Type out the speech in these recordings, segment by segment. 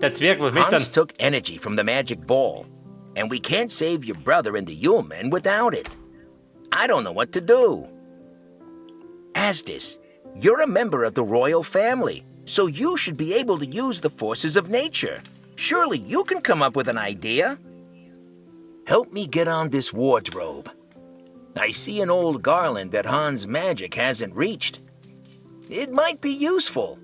Der Zwerg, was möchte Hans dann? took energy from the magic ball, and we can't save your brother and the Yulemen without it. I don't know what to do. Asdis, you're a member of the royal family, so you should be able to use the forces of nature. Surely you can come up with an idea. Help me get on this wardrobe. I see an old garland that Hans' magic hasn't reached. It might be useful.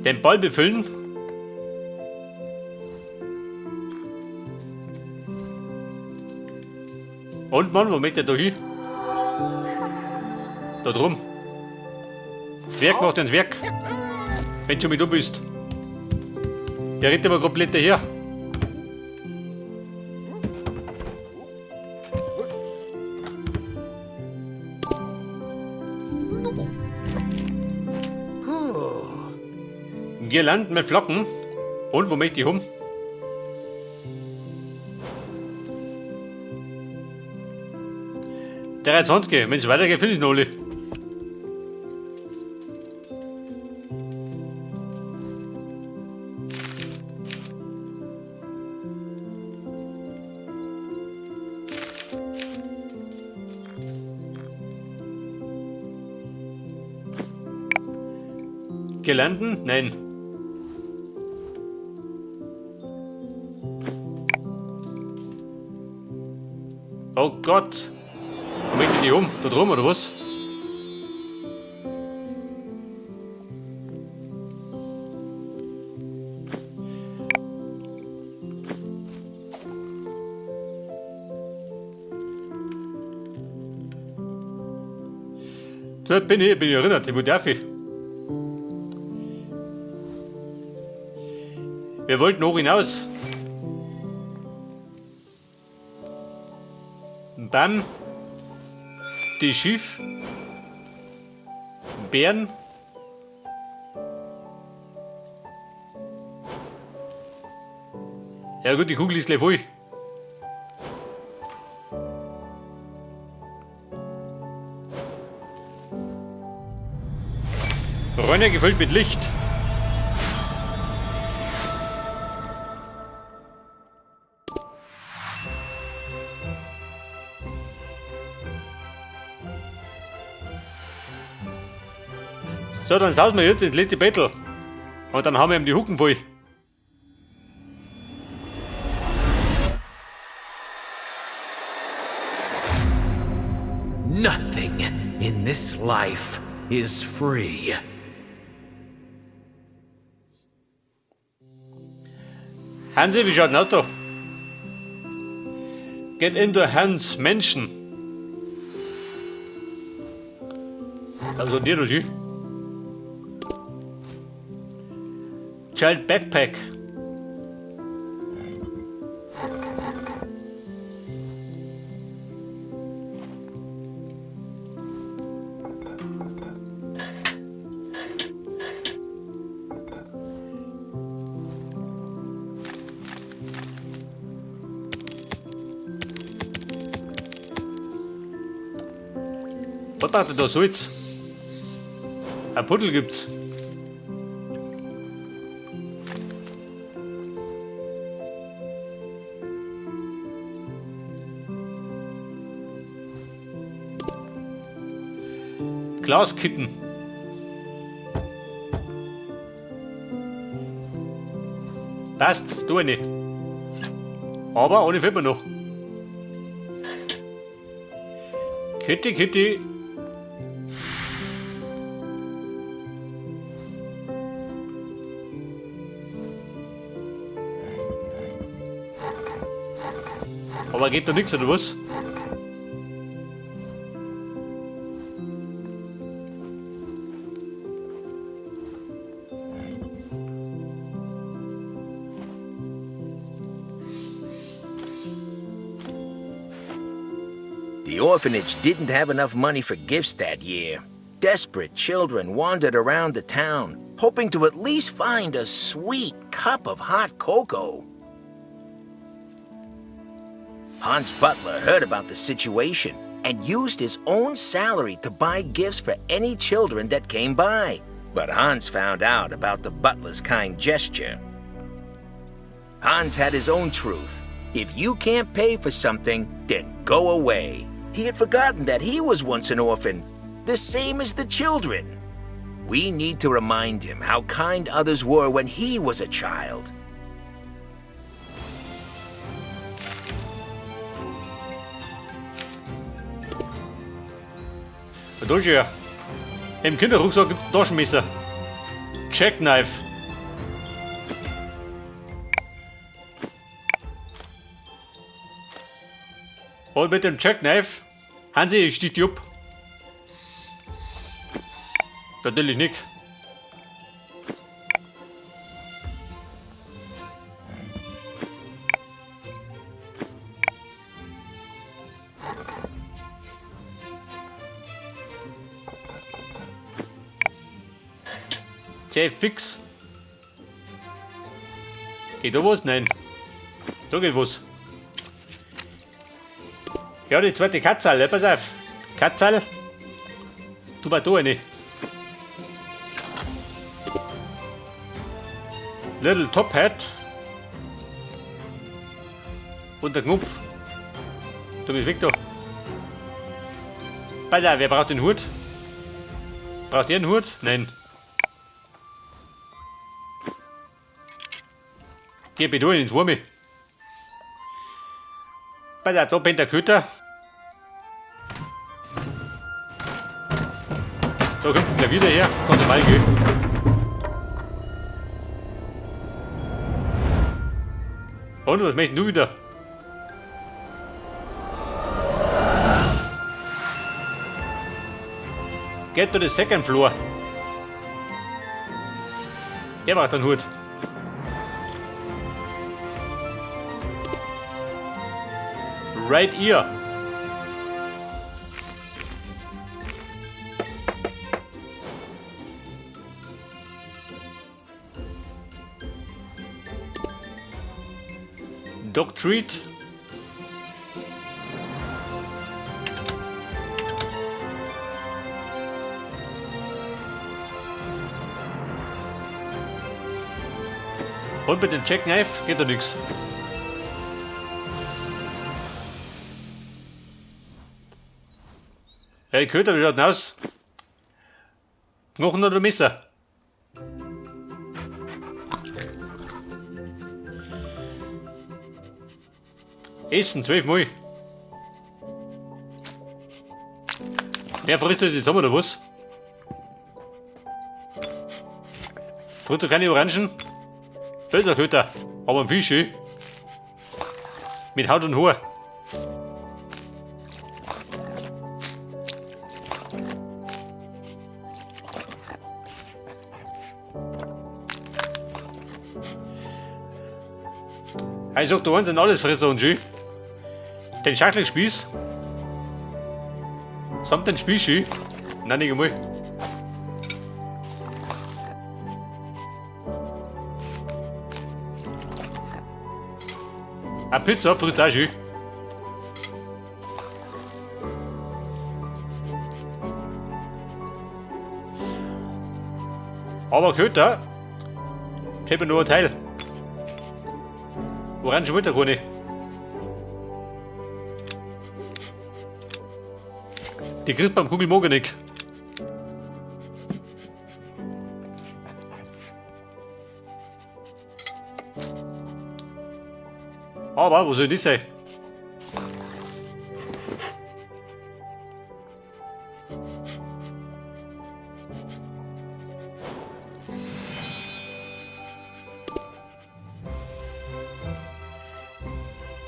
Den Ball befüllen. Und Mann, wo möchte der da hin? Da drum. Zwerg macht den Zwerg. Wenn du schon mit du bist. Der rennt aber komplett daher. Girlanden mit Flocken. Und wo möchte ich um? Der 23, wenn es weitergeht, finde ich noch alle. Girlanden? Nein. Oh Gott. Wo möchte ich die um? Da drum oder was? So, bin ich erinnert, wo darf ich? Wir wollten hoch hinaus. Bam. Die Schiff. Bären. Ja gut, die Kugel ist gleich voll. Räume gefüllt mit Licht. So, dann sausen wir jetzt ins letzte Battle. Und dann haben wir ihm die Hucken voll. Nothing in this life is free. Hansi, wie schaut denn aus da? Get into Hans Menschen. Also dir da schön. Child Backpack. Was hat er da Salz? Ein Puddel gibt's. Glaskitten. Passt, tu eine. Aber ohne fehlt mir noch. Kitty, Kitty. Aber geht da nichts, oder was? The orphanage didn't have enough money for gifts that year. Desperate children wandered around the town, hoping to at least find a sweet cup of hot cocoa. Hans Butler heard about the situation and used his own salary to buy gifts for any children that came by. But Hans found out about the butler's kind gesture. Hans had his own truth. If you can't pay for something, then go away. He had forgotten that he was once an orphan, the same as the children. We need to remind him how kind others were when he was a child. Da ist er. Im Kinderrucksack gibt es ein Taschenmesser. Jackknife. Und mit dem Jackknife, Hansi, ich stehe die ab. Natürlich nicht. Okay, fix. Geht da was? Nein. Da geht was. Ja, die zweite Katzerl, pass auf. Katzerl. Tu mal da rein. Little Top Hat. Und der Knopf. Du bist weg da. Pass auf, wer braucht den Hut? Braucht ihr einen Hut? Nein. Geh bitte ins Warme. Pass auf, da bin der Köter. Da kommt er wieder her, kann er mal gehen. Und was möchtest du wieder? Get to the second floor. Er braucht einen Hut. Right here. Dog treat. Und mit dem Jackknife geht da nichts. Hey Köter, wie schaut denn aus? Knochen oder Messer? Essen, 12 Mal. Wer frisst das jetzt haben oder was? Frisst du keine Orangen? Böser Köter, aber ein Fisch, eh? Mit Haut und Haar. Ich sag, da sind alles Fresser und schön. Den Schachtelspieß. Samt den Spieß, nein, nicht einmal. Eine Pizza, Fritage. Aber Köter, ich habe nur ein Teil. Orange wollte er gar nicht. Die kriegt beim Kugelmogen nicht. Aber wo soll das sein?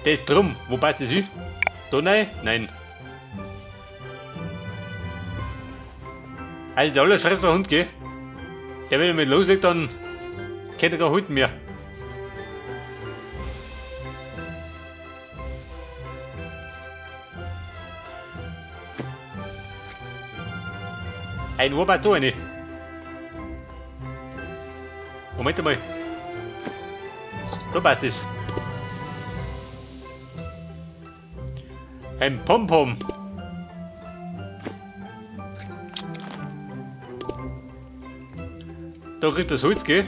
Das ist drum. Wo passt das hin? Da rein? Nein. Also der Allesfresser Hund, gell? Der, wenn er mit loslegt, dann kennt er gar halten mehr. Ein Ohr passt da rein. Moment mal. Da passt es. Ein Pompom. Da kriegt das Holz, gell?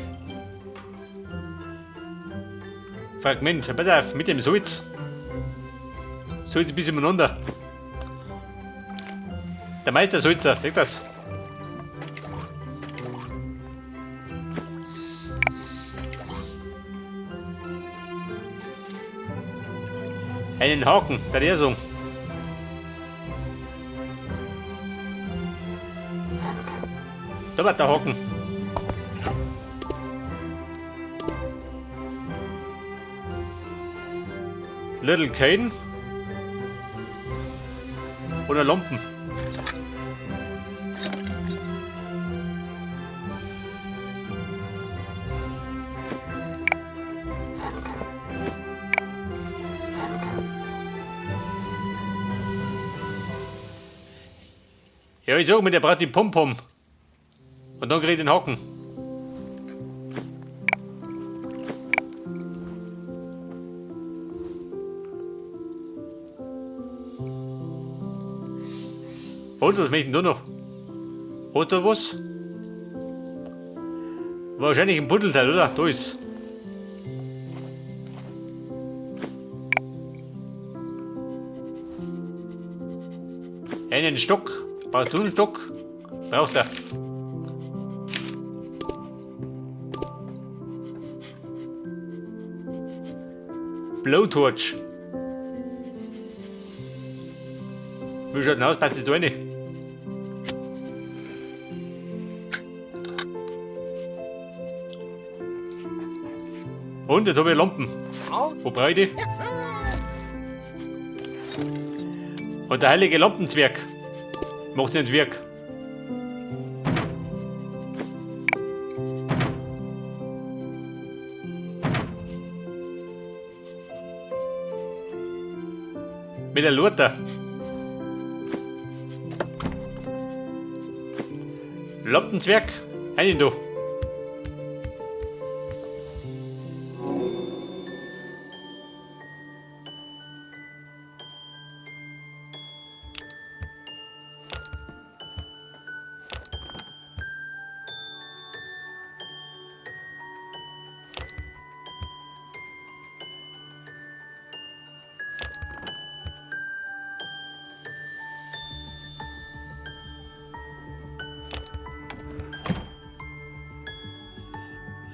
Fragment, pass auf, mit dem Salz. Salz ein bisschen miteinander. Der Meister Salzer, seht das? Einen Haken, der Lesung. Da wird der Haken. Little Cane. Oder Lampen. Ja, ich sag mir, der braucht die Pompom. Und dann krieg ich den Haken. Und was möchten du noch? Hast du was? Wahrscheinlich ein Buddelteil, oder? Da ist. Einen Stock. Brauchst du einen Stock? Braucht er. Blowtorch. Wie schaut denn aus? Passt das da rein? Und jetzt habe ich Lampen. Wo brauche ich die? Und der heilige Lampenzwerg macht nicht Werk. Mit der Lurter. Lampenzwerg, einen da.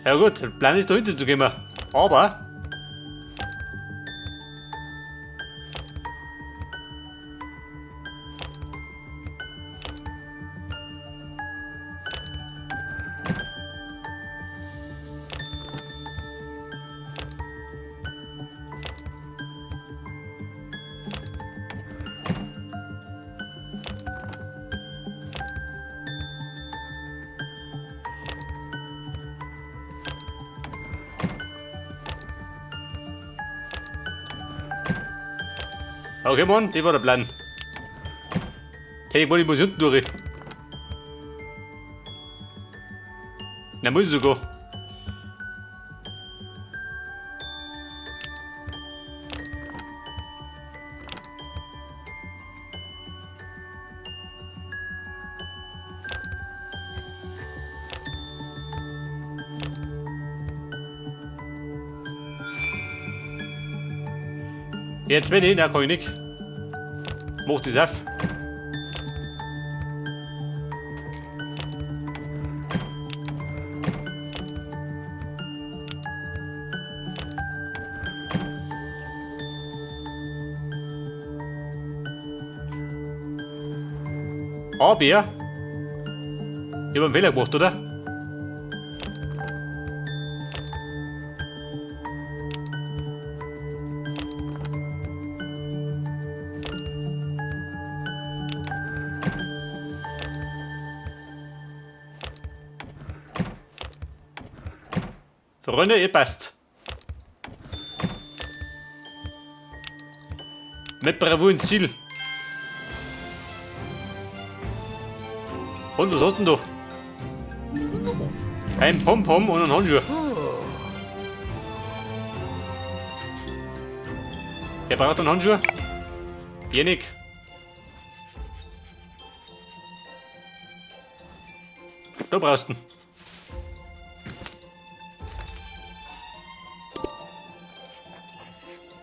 Ja gut, der Plan ist da hinten zu gehen. Aber okay, Mann, das war der Plan. Hey, ich muss unten durch. Na, muss ich sogar. Jetzt bin ich, da kann ich nicht. Mach das auf. Aber ich habe einen Fehler gemacht, oder? Freunde, ihr passt. Mit Bravour ins Ziel. Und was hast du denn da? Ein Pompom und ein Handschuh. Der braucht einen Handschuh. Jenik. Du brauchst ihn.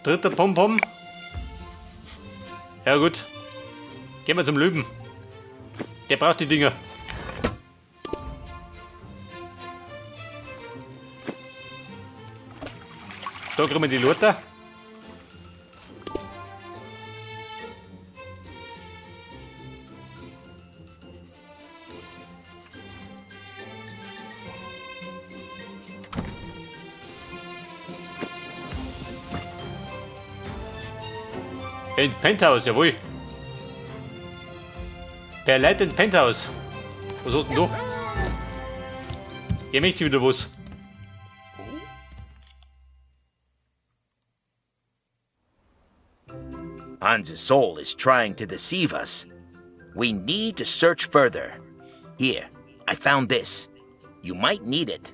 Dritter Pom-Pom. Ja gut. Gehen wir zum Löwen. Der braucht die Dinger. Da kriegen wir die Lothar. Ein Penthouse, jawohl. Per Leute ins Penthouse. Was hast denn du? Ihr möchtet wieder was. Hans's soul is trying to deceive us. We need to search further. Here, I found this. You might need it.